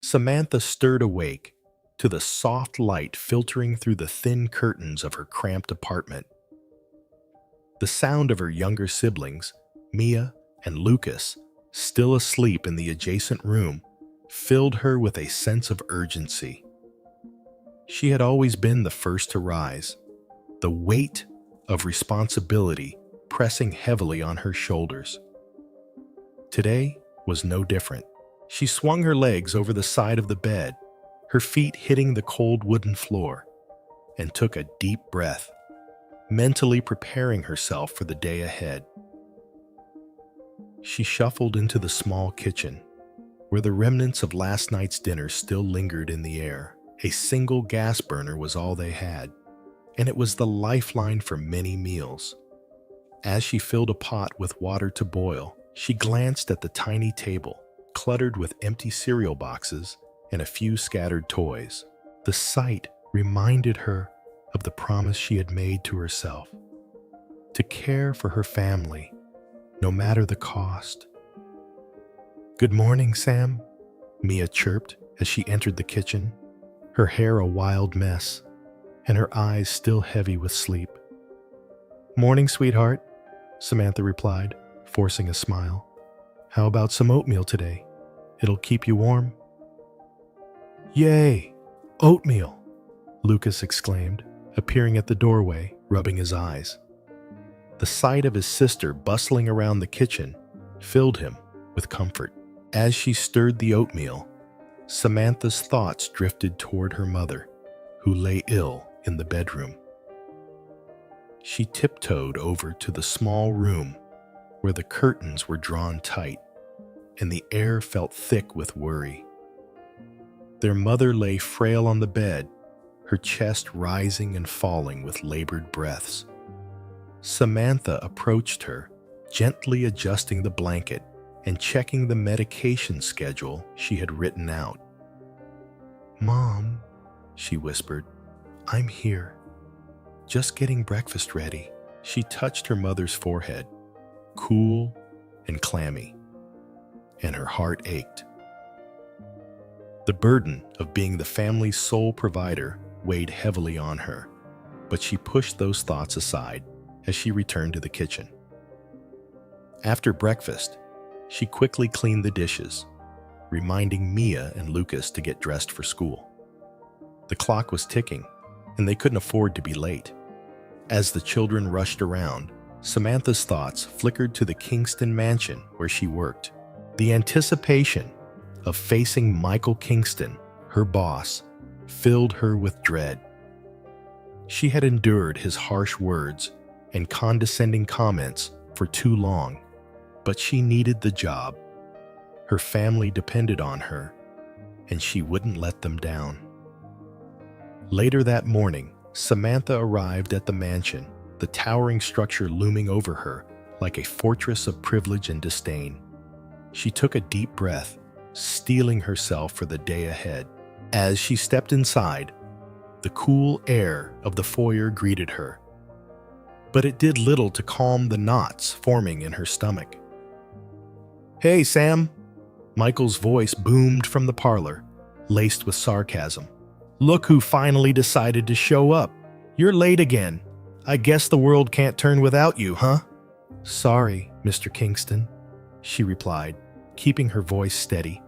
Samantha stirred awake to the soft light filtering through the thin curtains of her cramped apartment. The sound of her younger siblings, Mia and Lucas, still asleep in the adjacent room, filled her with a sense of urgency. She had always been the first to rise, the weight of responsibility pressing heavily on her shoulders. Today was no different. She swung her legs over the side of the bed, her feet hitting the cold wooden floor, and took a deep breath, mentally preparing herself for the day ahead. She shuffled into the small kitchen, where the remnants of last night's dinner still lingered in the air. A single gas burner was all they had, and it was the lifeline for many meals. As she filled a pot with water to boil, she glanced at the tiny table, cluttered with empty cereal boxes and a few scattered toys. The sight reminded her of the promise she had made to herself, to care for her family, no matter the cost. "Good morning, Sam," Mia chirped as she entered the kitchen, her hair a wild mess and her eyes still heavy with sleep. "Morning, sweetheart," Samantha replied, forcing a smile. "How about some oatmeal today? It'll keep you warm." "Yay! Oatmeal!" Lucas exclaimed, appearing at the doorway, rubbing his eyes. The sight of his sister bustling around the kitchen filled him with comfort. As she stirred the oatmeal, Samantha's thoughts drifted toward her mother, who lay ill in the bedroom. She tiptoed over to the small room where the curtains were drawn tight and the air felt thick with worry. Their mother lay frail on the bed, her chest rising and falling with labored breaths. Samantha approached her, gently adjusting the blanket and checking the medication schedule she had written out. "Mom," she whispered, "I'm here. Just getting breakfast ready." She touched her mother's forehead, cool and clammy, and her heart ached. The burden of being the family's sole provider weighed heavily on her, but she pushed those thoughts aside as she returned to the kitchen. After breakfast, she quickly cleaned the dishes, reminding Mia and Lucas to get dressed for school. The clock was ticking, and they couldn't afford to be late. As the children rushed around, Samantha's thoughts flickered to the Kingston mansion where she worked. The anticipation of facing Michael Kingston, her boss, filled her with dread. She had endured his harsh words and condescending comments for too long, but she needed the job. Her family depended on her, and she wouldn't let them down. Later that morning, Samantha arrived at the mansion, the towering structure looming over her like a fortress of privilege and disdain. She took a deep breath, steeling herself for the day ahead. As she stepped inside, the cool air of the foyer greeted her, but it did little to calm the knots forming in her stomach. "Hey, Sam!" Michael's voice boomed from the parlor, laced with sarcasm. "Look who finally decided to show up. You're late again. I guess the world can't turn without you, huh?" "Sorry, Mr. Kingston," she replied, keeping her voice steady.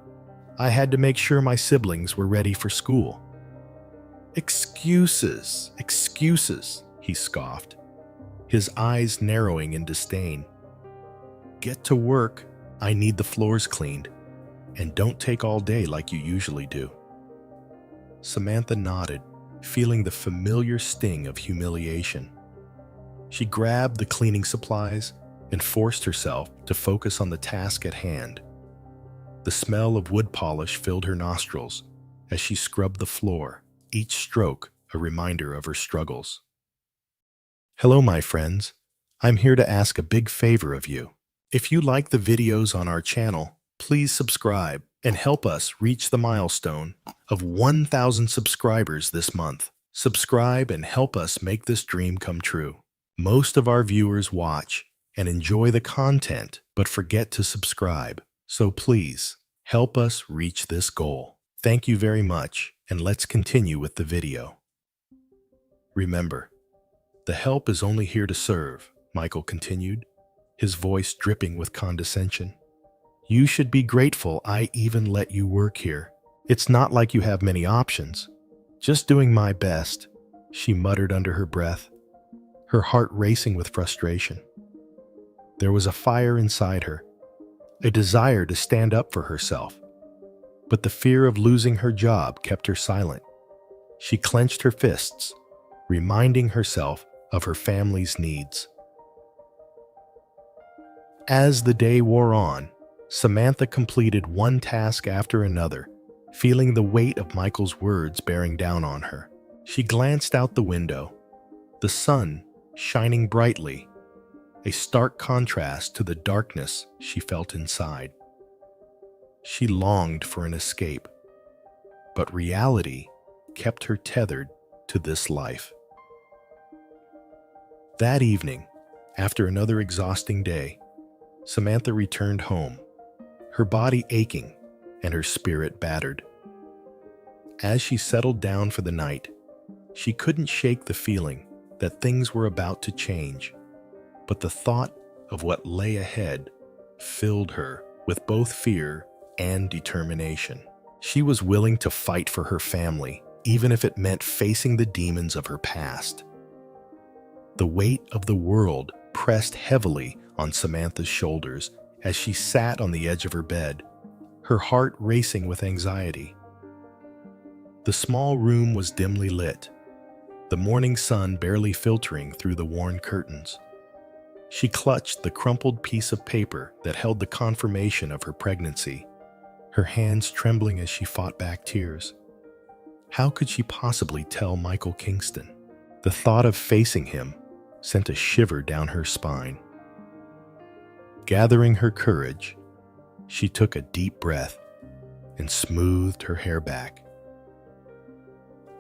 "I had to make sure my siblings were ready for school." "Excuses, excuses," he scoffed, his eyes narrowing in disdain. "Get to work. I need the floors cleaned. And don't take all day like you usually do." Samantha nodded, feeling the familiar sting of humiliation. She grabbed the cleaning supplies and forced herself to focus on the task at hand. The smell of wood polish filled her nostrils as she scrubbed the floor, each stroke a reminder of her struggles. Hello, my friends. I'm here to ask a big favor of you. If you like the videos on our channel, please subscribe and help us reach the milestone of 1,000 subscribers this month. Subscribe and help us make this dream come true. Most of our viewers watch and enjoy the content, but forget to subscribe. So please, help us reach this goal. Thank you very much, and let's continue with the video. Remember, the help is only here to serve, Michael continued, his voice dripping with condescension. You should be grateful I even let you work here. It's not like you have many options. Just doing my best, she muttered under her breath, her heart racing with frustration. There was a fire inside her, a desire to stand up for herself. But the fear of losing her job kept her silent. She clenched her fists, reminding herself of her family's needs. As the day wore on, Samantha completed one task after another, feeling the weight of Michael's words bearing down on her. She glanced out the window, the sun shining brightly, a stark contrast to the darkness she felt inside. She longed for an escape, but reality kept her tethered to this life. That evening, after another exhausting day, Samantha returned home, her body aching and her spirit battered. As she settled down for the night, she couldn't shake the feeling that things were about to change, but the thought of what lay ahead filled her with both fear and determination. She was willing to fight for her family, even if it meant facing the demons of her past. The weight of the world pressed heavily on Samantha's shoulders as she sat on the edge of her bed, her heart racing with anxiety. The small room was dimly lit, the morning sun barely filtering through the worn curtains. She clutched the crumpled piece of paper that held the confirmation of her pregnancy, her hands trembling as she fought back tears. How could she possibly tell Michael Kingston? The thought of facing him sent a shiver down her spine. Gathering her courage, she took a deep breath and smoothed her hair back.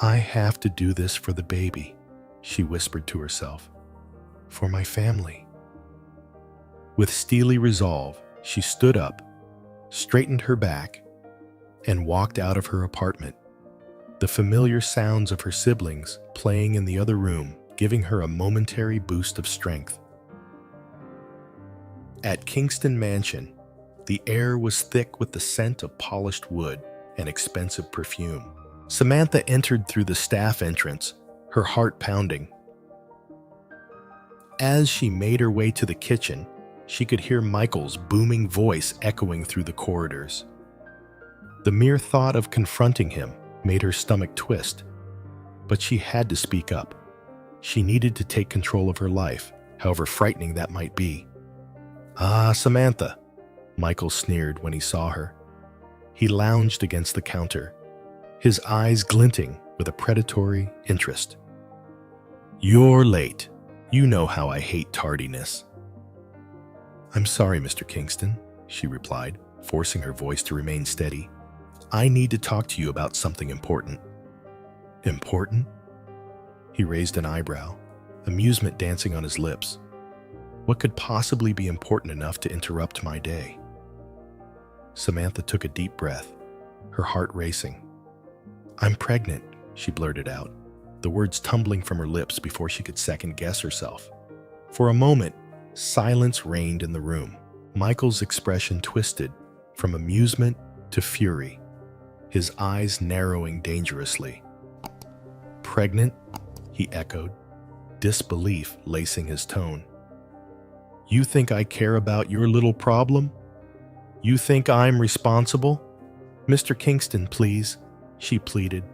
I have to do this for the baby, she whispered to herself. For my family. With steely resolve, she stood up, straightened her back, and walked out of her apartment, the familiar sounds of her siblings playing in the other room giving her a momentary boost of strength. At Kingston Mansion, the air was thick with the scent of polished wood and expensive perfume. Samantha entered through the staff entrance, her heart pounding. As she made her way to the kitchen, she could hear Michael's booming voice echoing through the corridors. The mere thought of confronting him made her stomach twist, but she had to speak up. She needed to take control of her life, however frightening that might be. Ah, Samantha, Michael sneered when he saw her. He lounged against the counter, his eyes glinting with a predatory interest. You're late. You know how I hate tardiness. I'm sorry, Mr. Kingston, she replied, forcing her voice to remain steady. I need to talk to you about something important. Important? He raised an eyebrow, amusement dancing on his lips. What could possibly be important enough to interrupt my day? Samantha took a deep breath, her heart racing. I'm pregnant, she blurted out, the words tumbling from her lips before she could second-guess herself. For a moment, silence reigned in the room. Michael's expression twisted from amusement to fury, his eyes narrowing dangerously. Pregnant? He echoed, disbelief lacing his tone. You think I care about your little problem? You think I'm responsible? Mr. Kingston, please, she pleaded,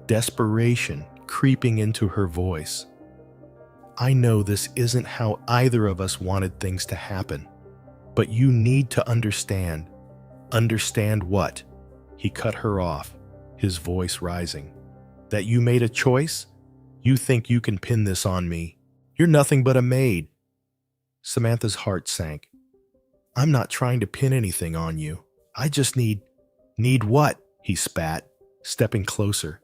desperation creeping into her voice. I know this isn't how either of us wanted things to happen, but you need to understand. Understand what? He cut her off, his voice rising. That you made a choice? You think you can pin this on me? You're nothing but a maid. Samantha's heart sank. I'm not trying to pin anything on you. I just need what? He spat, stepping closer,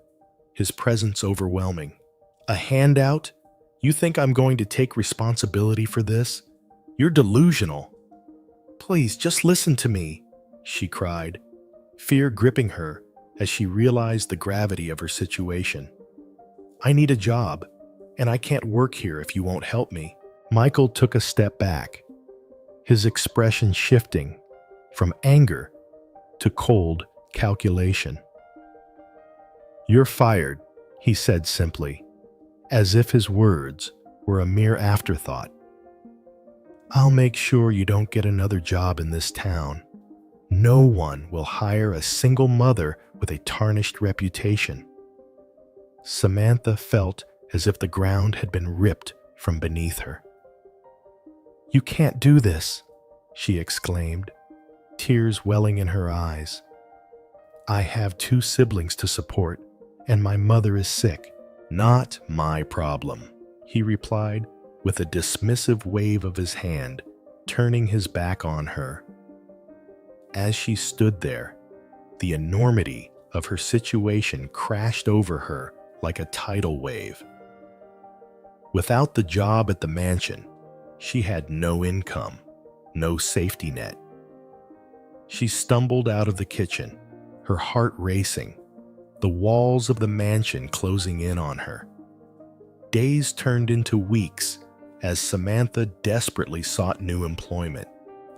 his presence overwhelming. A handout? You think I'm going to take responsibility for this? You're delusional. Please, just listen to me, she cried, fear gripping her as she realized the gravity of her situation. "I need a job, and I can't work here if you won't help me." Michael took a step back, his expression shifting from anger to cold calculation. "You're fired," he said simply, as if his words were a mere afterthought. "I'll make sure you don't get another job in this town. No one will hire a single mother with a tarnished reputation." Samantha felt as if the ground had been ripped from beneath her. "You can't do this," she exclaimed, tears welling in her eyes. "I have 2 siblings to support, and my mother is sick." "Not my problem," he replied with a dismissive wave of his hand, turning his back on her. As she stood there, the enormity of her situation crashed over her like a tidal wave. Without the job at the mansion, she had no income, no safety net. She stumbled out of the kitchen, her heart racing, the walls of the mansion closing in on her. Days turned into weeks as Samantha desperately sought new employment.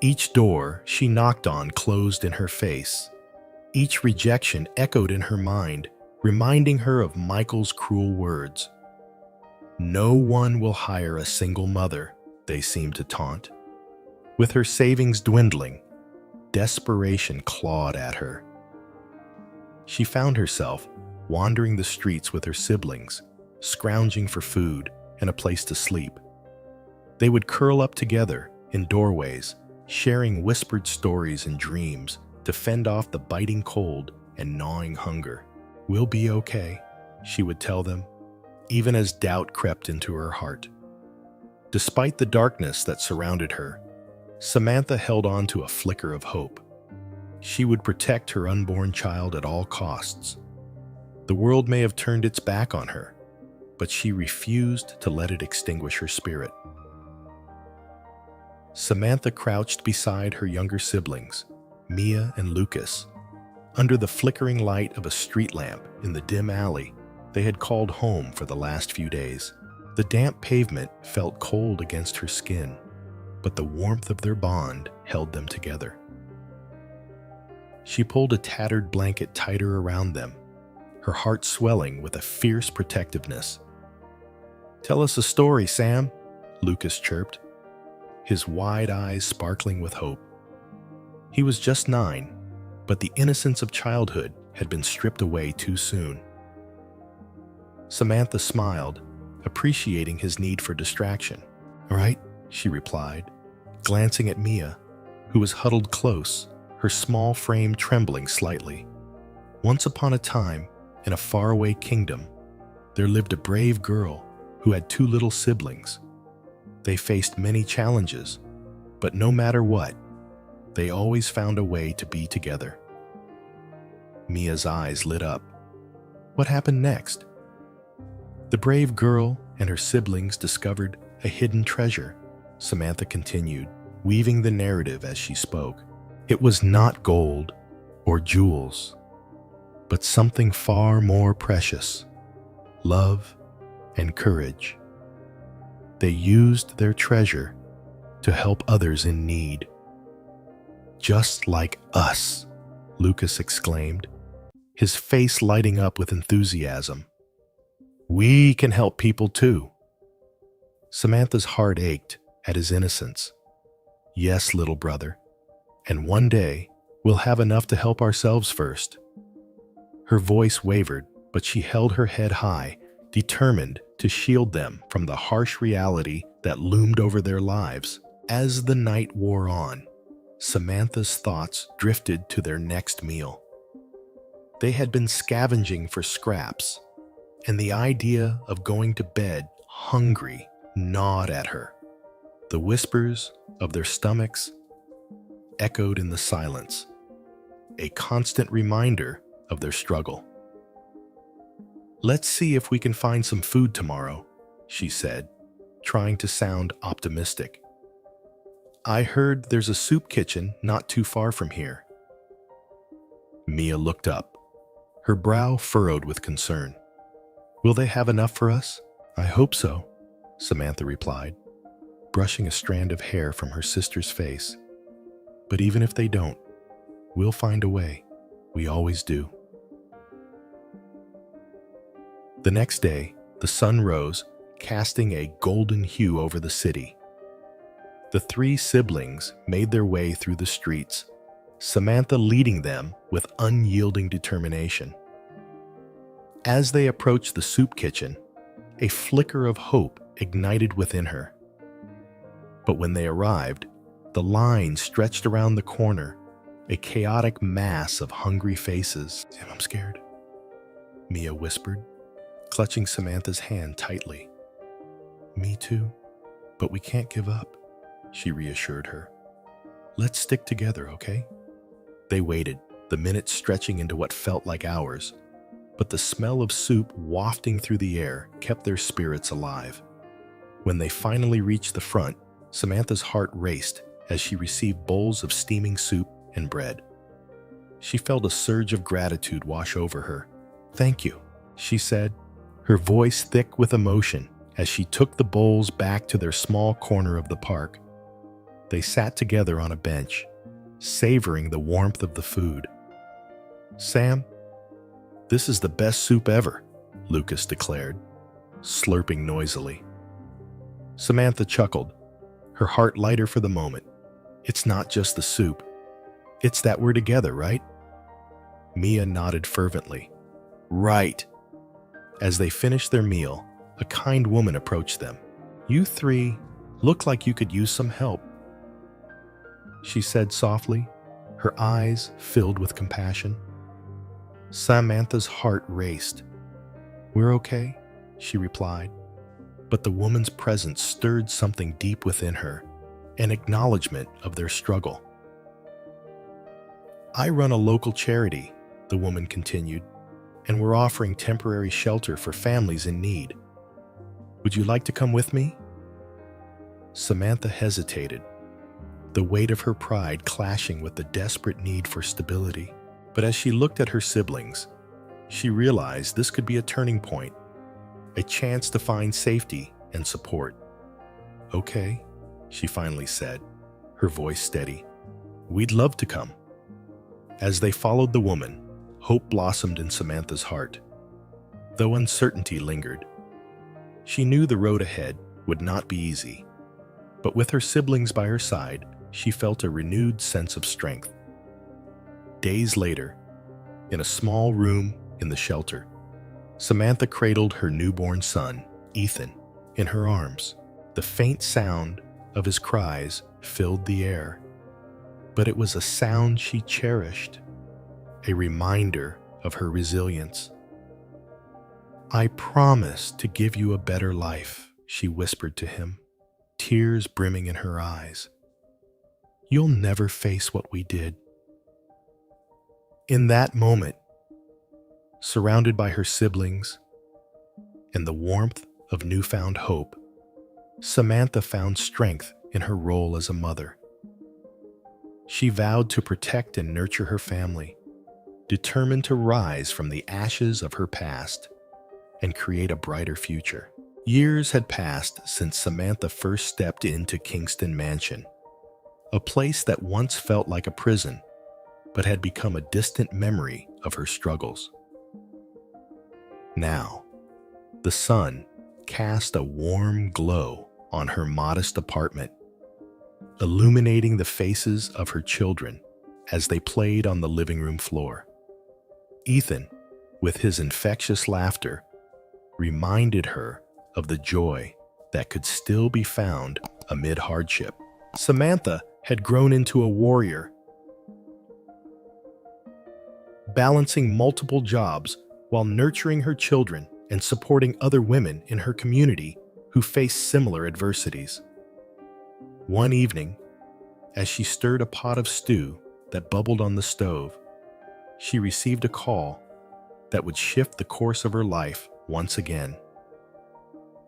Each door she knocked on closed in her face. Each rejection echoed in her mind, reminding her of Michael's cruel words. "No one will hire a single mother," they seemed to taunt. With her savings dwindling, desperation clawed at her. She found herself wandering the streets with her siblings, scrounging for food and a place to sleep. They would curl up together in doorways, sharing whispered stories and dreams to fend off the biting cold and gnawing hunger. "We'll be okay," she would tell them, even as doubt crept into her heart. Despite the darkness that surrounded her, Samantha held on to a flicker of hope. She would protect her unborn child at all costs. The world may have turned its back on her, but she refused to let it extinguish her spirit. Samantha crouched beside her younger siblings, Mia and Lucas. Under the flickering light of a street lamp in the dim alley they had called home for the last few days. The damp pavement felt cold against her skin, but the warmth of their bond held them together. She pulled a tattered blanket tighter around them, her heart swelling with a fierce protectiveness. "Tell us a story, Sam," Lucas chirped, his wide eyes sparkling with hope. He was just 9, but the innocence of childhood had been stripped away too soon. Samantha smiled, appreciating his need for distraction. "All right," she replied, glancing at Mia, who was huddled close, her small frame trembling slightly. "Once upon a time, in a faraway kingdom, there lived a brave girl who had 2 little siblings. They faced many challenges, but no matter what, they always found a way to be together." Mia's eyes lit up. "What happened next?" "The brave girl and her siblings discovered a hidden treasure," Samantha continued, weaving the narrative as she spoke. "It was not gold or jewels, but something far more precious: love and courage. They used their treasure to help others in need." "Just like us," Lucas exclaimed, his face lighting up with enthusiasm. "We can help people too." Samantha's heart ached at his innocence. "Yes, little brother, and one day we'll have enough to help ourselves first." Her voice wavered, but she held her head high, determined to shield them from the harsh reality that loomed over their lives. As the night wore on, Samantha's thoughts drifted to their next meal. They had been scavenging for scraps, and the idea of going to bed hungry gnawed at her. The whispers of their stomachs echoed in the silence, a constant reminder of their struggle. "Let's see if we can find some food tomorrow," she said, trying to sound optimistic. "I heard there's a soup kitchen not too far from here." Mia looked up, her brow furrowed with concern. "Will they have enough for us?" "I hope so," Samantha replied, brushing a strand of hair from her sister's face. "But even if they don't, we'll find a way. We always do." The next day, the sun rose, casting a golden hue over the city. The three siblings made their way through the streets, Samantha leading them with unyielding determination. As they approached the soup kitchen, a flicker of hope ignited within her. But when they arrived, the line stretched around the corner, a chaotic mass of hungry faces. "I'm scared," Mia whispered, clutching Samantha's hand tightly. "Me too, but we can't give up," she reassured her. "Let's stick together, okay?" They waited, the minutes stretching into what felt like hours, but the smell of soup wafting through the air kept their spirits alive. When they finally reached the front, Samantha's heart raced as she received bowls of steaming soup and bread. She felt a surge of gratitude wash over her. "Thank you," she said, her voice thick with emotion as she took the bowls back to their small corner of the park. They sat together on a bench, savoring the warmth of the food. "Sam, this is the best soup ever," Lucas declared, slurping noisily. Samantha chuckled, her heart lighter for the moment. "It's not just the soup. It's that we're together, right?" Mia nodded fervently. "Right." As they finished their meal, a kind woman approached them. "You three look like you could use some help," she said softly, her eyes filled with compassion. Samantha's heart raced. "We're okay," she replied, but the woman's presence stirred something deep within her, an acknowledgement of their struggle. "I run a local charity," the woman continued, "and we're offering temporary shelter for families in need. Would you like to come with me?" Samantha hesitated, the weight of her pride clashing with the desperate need for stability. But as she looked at her siblings, she realized this could be a turning point, a chance to find safety and support. "Okay," she finally said, her voice steady. "We'd love to come." As they followed the woman, hope blossomed in Samantha's heart, though uncertainty lingered. She knew the road ahead would not be easy, but with her siblings by her side, she felt a renewed sense of strength. Days later, in a small room in the shelter, Samantha cradled her newborn son, Ethan, in her arms. The faint sound of his cries filled the air, but it was a sound she cherished, a reminder of her resilience. "I promise to give you a better life," she whispered to him, tears brimming in her eyes. "You'll never face what we did." In that moment, surrounded by her siblings and the warmth of newfound hope, Samantha found strength in her role as a mother. She vowed to protect and nurture her family, determined to rise from the ashes of her past and create a brighter future. Years had passed since Samantha first stepped into Kingston Mansion, a place that once felt like a prison, but had become a distant memory of her struggles. Now, the sun cast a warm glow on her modest apartment, illuminating the faces of her children as they played on the living room floor. Ethan, with his infectious laughter, reminded her of the joy that could still be found amid hardship. Samantha had grown into a warrior, balancing multiple jobs while nurturing her children and supporting other women in her community who faced similar adversities. One evening, as she stirred a pot of stew that bubbled on the stove, she received a call that would shift the course of her life once again.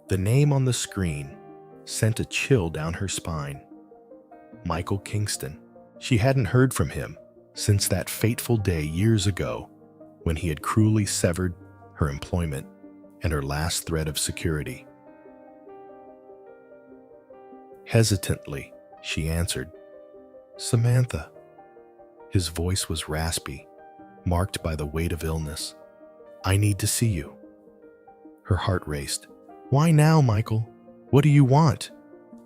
The name on the screen sent a chill down her spine. Michael Kingston. She hadn't heard from him since that fateful day years ago when he had cruelly severed her employment and her last thread of security. Hesitantly, she answered, "Samantha." His voice was raspy, marked by the weight of illness. "I need to see you." Her heart raced. "Why now, Michael? What do you want?"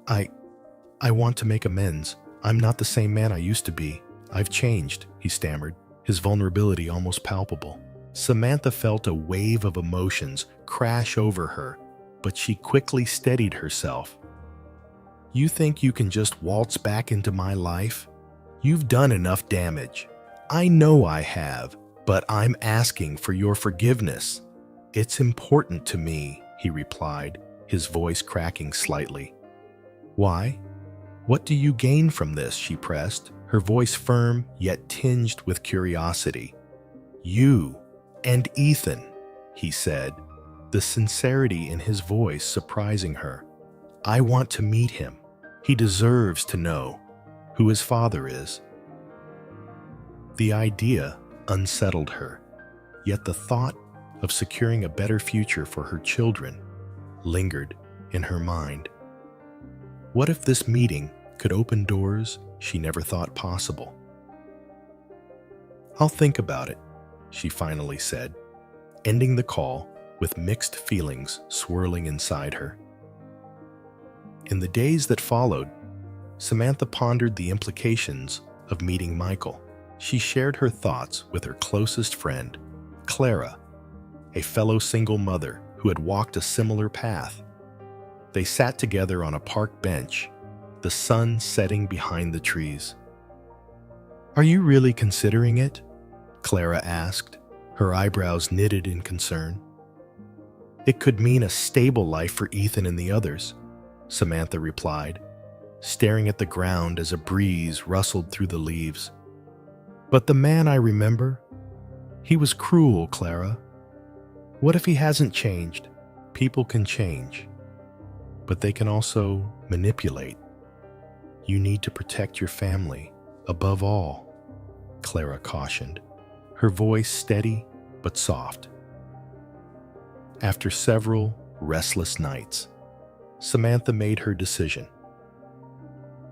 I want to make amends. I'm not the same man I used to be. I've changed," he stammered, his vulnerability almost palpable. Samantha felt a wave of emotions crash over her, but she quickly steadied herself. "You think you can just waltz back into my life? You've done enough damage. I know I have, but I'm asking for your forgiveness. It's important to me," he replied, his voice cracking slightly. "Why? What do you gain from this?" she pressed, her voice firm yet tinged with curiosity. "You and Ethan," he said, the sincerity in his voice surprising her. "I want to meet him. He deserves to know who his father is." The idea unsettled her, yet the thought of securing a better future for her children lingered in her mind. What if this meeting could open doors she never thought possible? "I'll think about it," she finally said, ending the call with mixed feelings swirling inside her. In the days that followed, Samantha pondered the implications of meeting Michael. She shared her thoughts with her closest friend, Clara, a fellow single mother who had walked a similar path. They sat together on a park bench, the sun setting behind the trees. "Are you really considering it?" Clara asked, her eyebrows knitted in concern. "It could mean a stable life for Ethan and the others," Samantha replied, staring at the ground as a breeze rustled through the leaves. "But the man I remember, he was cruel, Clara. What if he hasn't changed?" "People can change, but they can also manipulate. You need to protect your family, above all," Clara cautioned, her voice steady but soft. After several restless nights, Samantha made her decision.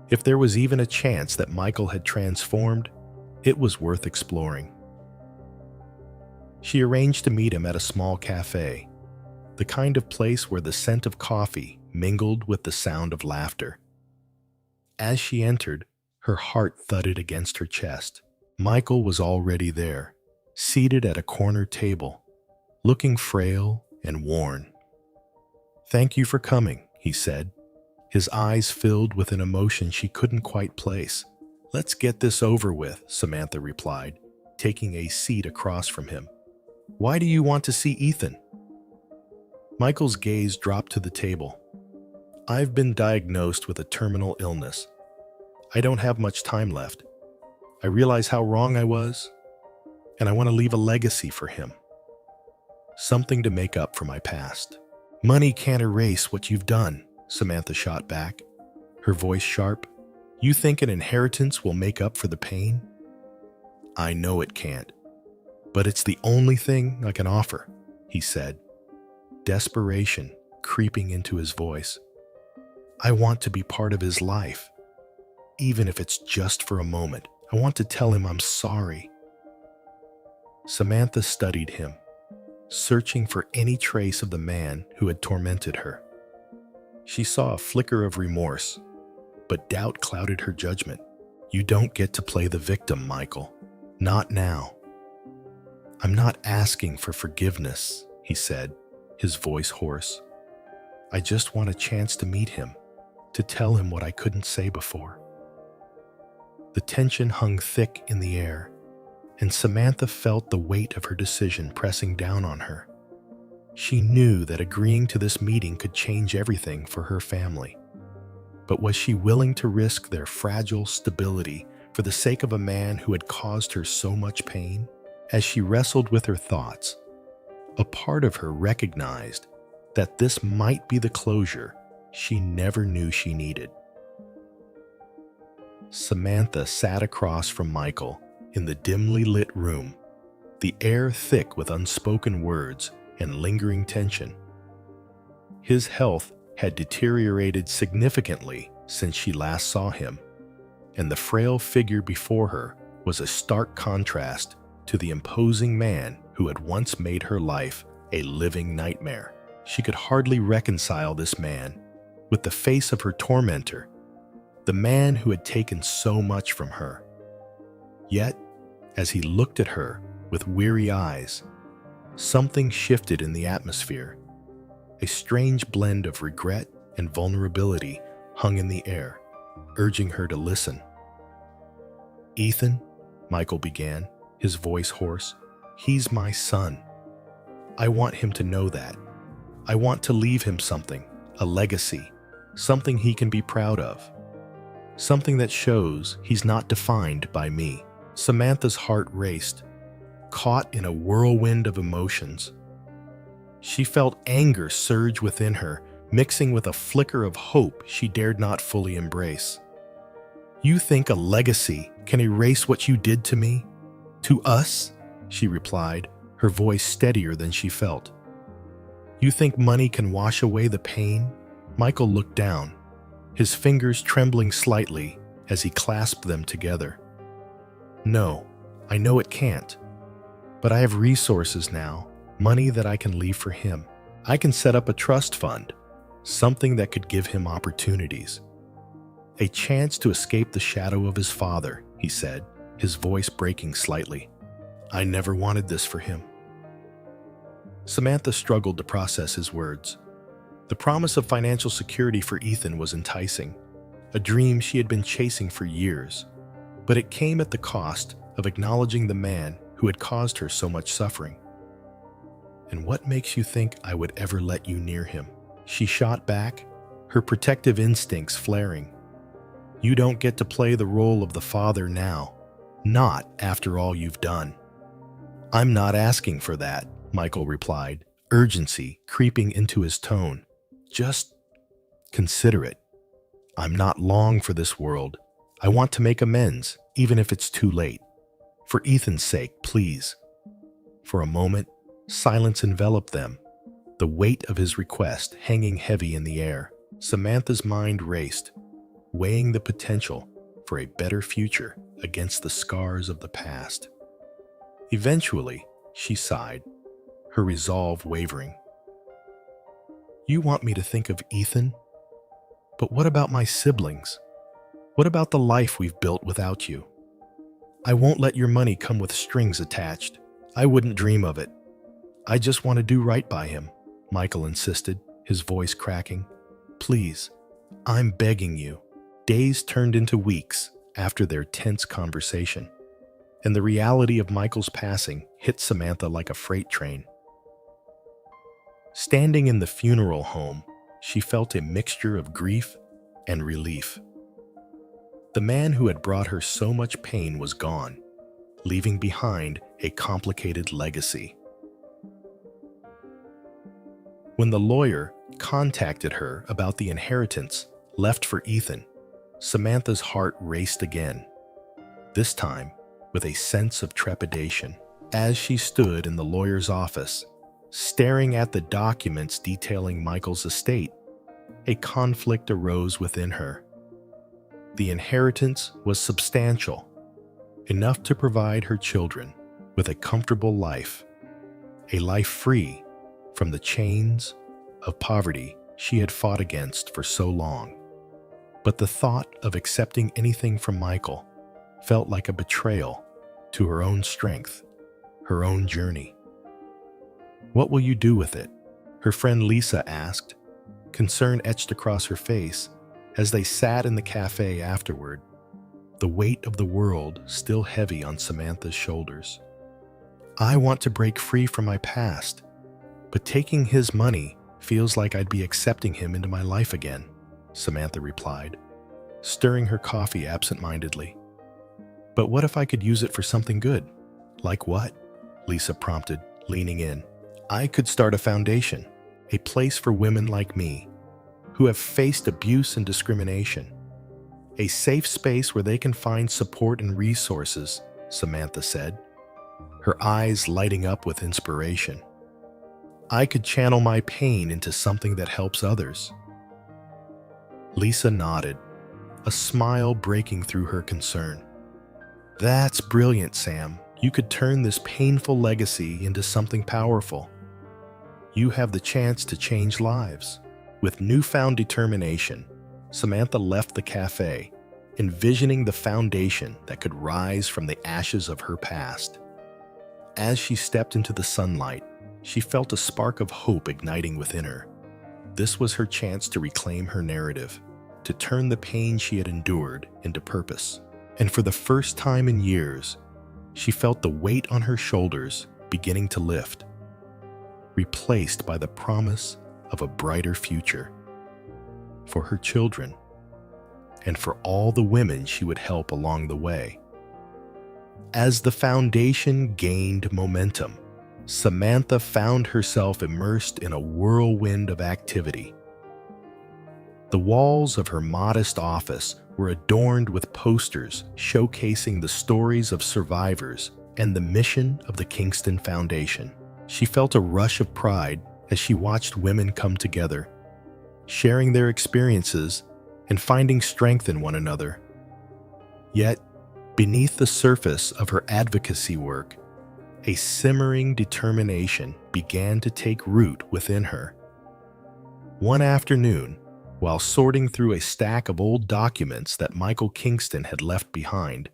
If there was even a chance that Michael had transformed, it was worth exploring. She arranged to meet him at a small cafe, the kind of place where the scent of coffee mingled with the sound of laughter. As she entered, her heart thudded against her chest. Michael was already there, seated at a corner table, looking frail and worn. "Thank you for coming," he said, his eyes filled with an emotion she couldn't quite place. "Let's get this over with," Samantha replied, taking a seat across from him. "Why do you want to see Ethan?" Michael's gaze dropped to the table. "I've been diagnosed with a terminal illness. I don't have much time left. I realize how wrong I was, and I want to leave a legacy for him. Something to make up for my past." "Money can't erase what you've done," Samantha shot back, her voice sharp. "You think an inheritance will make up for the pain?" "I know it can't, but it's the only thing I can offer," he said, desperation creeping into his voice. "I want to be part of his life, even if it's just for a moment. I want to tell him I'm sorry." Samantha studied him, searching for any trace of the man who had tormented her. She saw a flicker of remorse, but doubt clouded her judgment. "You don't get to play the victim, Michael. Not now." "I'm not asking for forgiveness," he said, his voice hoarse. "I just want a chance to meet him, to tell him what I couldn't say before." The tension hung thick in the air, and Samantha felt the weight of her decision pressing down on her. She knew that agreeing to this meeting could change everything for her family. But was she willing to risk their fragile stability for the sake of a man who had caused her so much pain? As she wrestled with her thoughts, a part of her recognized that this might be the closure she never knew she needed. Samantha sat across from Michael in the dimly lit room, the air thick with unspoken words and lingering tension. His health had deteriorated significantly since she last saw him, and the frail figure before her was a stark contrast to the imposing man who had once made her life a living nightmare. She could hardly reconcile this man with the face of her tormentor, the man who had taken so much from her. Yet, as he looked at her with weary eyes, something shifted in the atmosphere. A strange blend of regret and vulnerability hung in the air, urging her to listen. "Ethan," Michael began, his voice hoarse, "he's my son. I want him to know that. I want to leave him something, a legacy, something he can be proud of. Something that shows he's not defined by me." Samantha's heart raced, caught in a whirlwind of emotions. She felt anger surge within her, mixing with a flicker of hope she dared not fully embrace. "You think a legacy can erase what you did to me? To us?" she replied, her voice steadier than she felt. "You think money can wash away the pain?" Michael looked down, his fingers trembling slightly as he clasped them together. "No, I know it can't. But I have resources now, money that I can leave for him. I can set up a trust fund, something that could give him opportunities. A chance to escape the shadow of his father," he said, his voice breaking slightly. "I never wanted this for him." Samantha struggled to process his words. The promise of financial security for Ethan was enticing, a dream she had been chasing for years, but it came at the cost of acknowledging the man who had caused her so much suffering. "And what makes you think I would ever let you near him?" she shot back, her protective instincts flaring. "You don't get to play the role of the father now, not after all you've done." "I'm not asking for that," Michael replied, urgency creeping into his tone. "Just consider it. I'm not long for this world. I want to make amends, even if it's too late. For Ethan's sake, please." For a moment, silence enveloped them, the weight of his request hanging heavy in the air. Samantha's mind raced, weighing the potential for a better future against the scars of the past. Eventually, she sighed, her resolve wavering. "You want me to think of Ethan? But what about my siblings? What about the life we've built without you? I won't let your money come with strings attached. I wouldn't dream of it. I just want to do right by him," Michael insisted, his voice cracking. "Please, I'm begging you." Days turned into weeks after their tense conversation, and the reality of Michael's passing hit Samantha like a freight train. Standing in the funeral home, she felt a mixture of grief and relief. The man who had brought her so much pain was gone, leaving behind a complicated legacy. When the lawyer contacted her about the inheritance left for Ethan, Samantha's heart raced again, this time with a sense of trepidation. As she stood in the lawyer's office, staring at the documents detailing Michael's estate, a conflict arose within her. The inheritance was substantial, enough to provide her children with a comfortable life, a life free from the chains of poverty she had fought against for so long. But the thought of accepting anything from Michael felt like a betrayal to her own strength, her own journey. "What will you do with it?" her friend Lisa asked, concern etched across her face as they sat in the cafe afterward, the weight of the world still heavy on Samantha's shoulders. "I want to break free from my past, but taking his money feels like I'd be accepting him into my life again," Samantha replied, stirring her coffee absent-mindedly. "But what if I could use it for something good?" "Like what?" Lisa prompted, leaning in. "I could start a foundation, a place for women like me, who have faced abuse and discrimination. A safe space where they can find support and resources," Samantha said, her eyes lighting up with inspiration. I could channel my pain into something that helps others. Lisa nodded, a smile breaking through her concern. That's brilliant, Sam. You could turn this painful legacy into something powerful. You have the chance to change lives. With newfound determination, Samantha left the cafe, envisioning the foundation that could rise from the ashes of her past. As she stepped into the sunlight, she felt a spark of hope igniting within her. This was her chance to reclaim her narrative, to turn the pain she had endured into purpose. And for the first time in years, she felt the weight on her shoulders beginning to lift, replaced by the promise of a brighter future for her children and for all the women she would help along the way. As the foundation gained momentum, Samantha found herself immersed in a whirlwind of activity. The walls of her modest office were adorned with posters showcasing the stories of survivors and the mission of the Kingston Foundation. She felt a rush of pride as she watched women come together, sharing their experiences and finding strength in one another. Yet, beneath the surface of her advocacy work, a simmering determination began to take root within her. One afternoon, while sorting through a stack of old documents that Michael Kingston had left behind,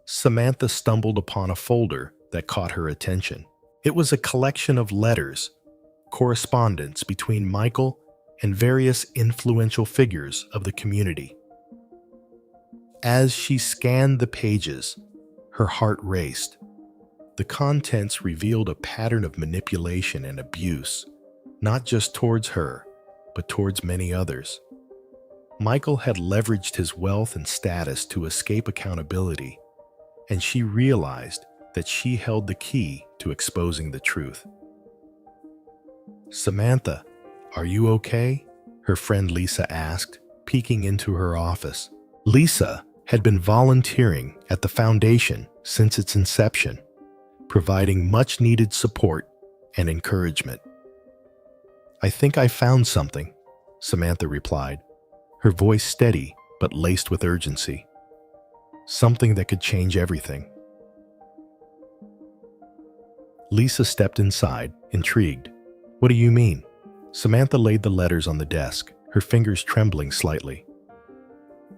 Samantha stumbled upon a folder that caught her attention. It was a collection of letters, correspondence between Michael and various influential figures of the community. As she scanned the pages, her heart raced. The contents revealed a pattern of manipulation and abuse, not just towards her, but towards many others. Michael had leveraged his wealth and status to escape accountability, and she realized that she held the key to exposing the truth. "Samantha, are you okay?" her friend Lisa asked, peeking into her office. Lisa had been volunteering at the foundation since its inception, providing much-needed support and encouragement. "I think I found something," Samantha replied, her voice steady but laced with urgency. "Something that could change everything." Lisa stepped inside, intrigued. "What do you mean?" Samantha laid the letters on the desk, her fingers trembling slightly.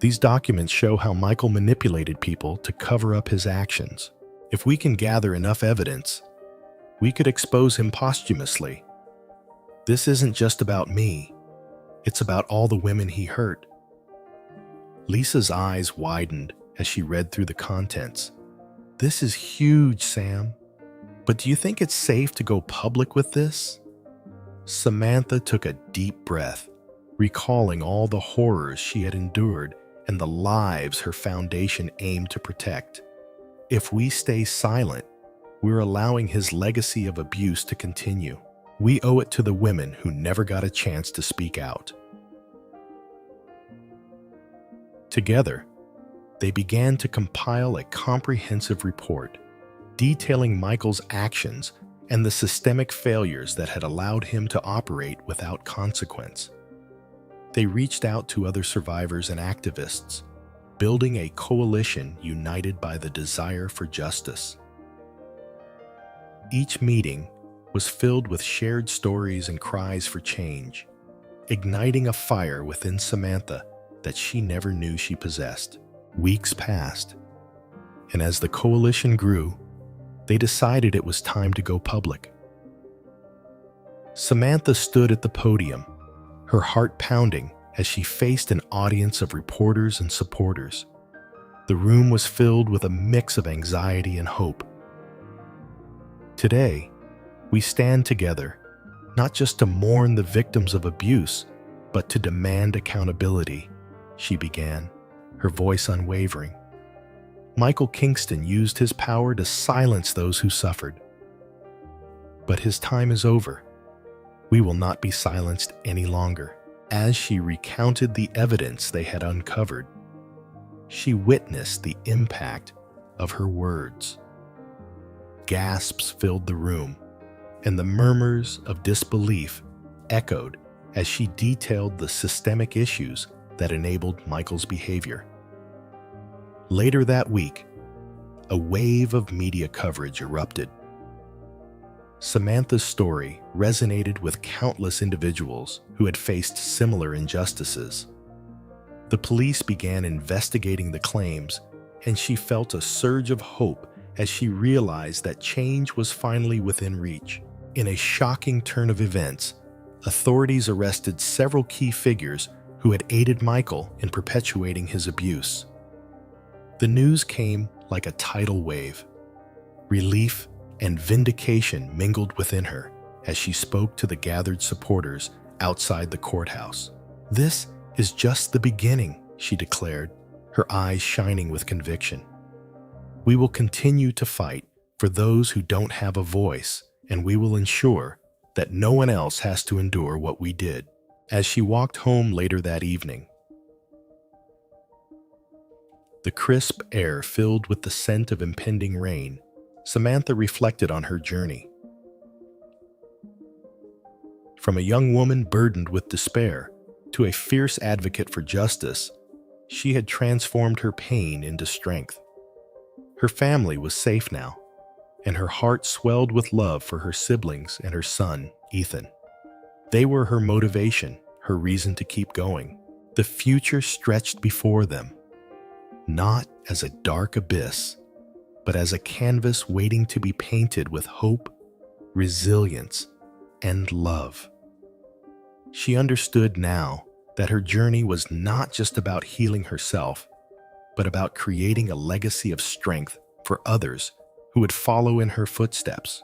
"These documents show how Michael manipulated people to cover up his actions. If we can gather enough evidence, we could expose him posthumously. This isn't just about me. It's about all the women he hurt." Lisa's eyes widened as she read through the contents. "This is huge, Sam. But do you think it's safe to go public with this?" Samantha took a deep breath, recalling all the horrors she had endured and the lives her foundation aimed to protect. "If we stay silent, we're allowing his legacy of abuse to continue. We owe it to the women who never got a chance to speak out." Together, they began to compile a comprehensive report detailing Michael's actions and the systemic failures that had allowed him to operate without consequence. They reached out to other survivors and activists, building a coalition united by the desire for justice. Each meeting was filled with shared stories and cries for change, igniting a fire within Samantha that she never knew she possessed. Weeks passed, and as the coalition grew, they decided it was time to go public. Samantha stood at the podium, her heart pounding as she faced an audience of reporters and supporters. The room was filled with a mix of anxiety and hope. "Today, we stand together, not just to mourn the victims of abuse, but to demand accountability," she began, her voice unwavering. "Michael Kingston used his power to silence those who suffered. But his time is over. We will not be silenced any longer." As she recounted the evidence they had uncovered, she witnessed the impact of her words. gasps filled the room, and the murmurs of disbelief echoed as she detailed the systemic issues that enabled Michael's behavior. Later that week, a wave of media coverage erupted. Samantha's story resonated with countless individuals who had faced similar injustices. The police began investigating the claims, and she felt a surge of hope as she realized that change was finally within reach. In a shocking turn of events, authorities arrested several key figures who had aided Michael in perpetuating his abuse. The news came like a tidal wave. Relief and vindication mingled within her as she spoke to the gathered supporters outside the courthouse. "This is just the beginning," she declared, her eyes shining with conviction. "We will continue to fight for those who don't have a voice, and we will ensure that no one else has to endure what we did." As she walked home later that evening, the crisp air filled with the scent of impending rain, Samantha reflected on her journey. From a young woman burdened with despair to a fierce advocate for justice, she had transformed her pain into strength. Her family was safe now, and her heart swelled with love for her siblings and her son, Ethan. They were her motivation, her reason to keep going. The future stretched before them, not as a dark abyss, but as a canvas waiting to be painted with hope, resilience, and love. She understood now that her journey was not just about healing herself, but about creating a legacy of strength for others who would follow in her footsteps.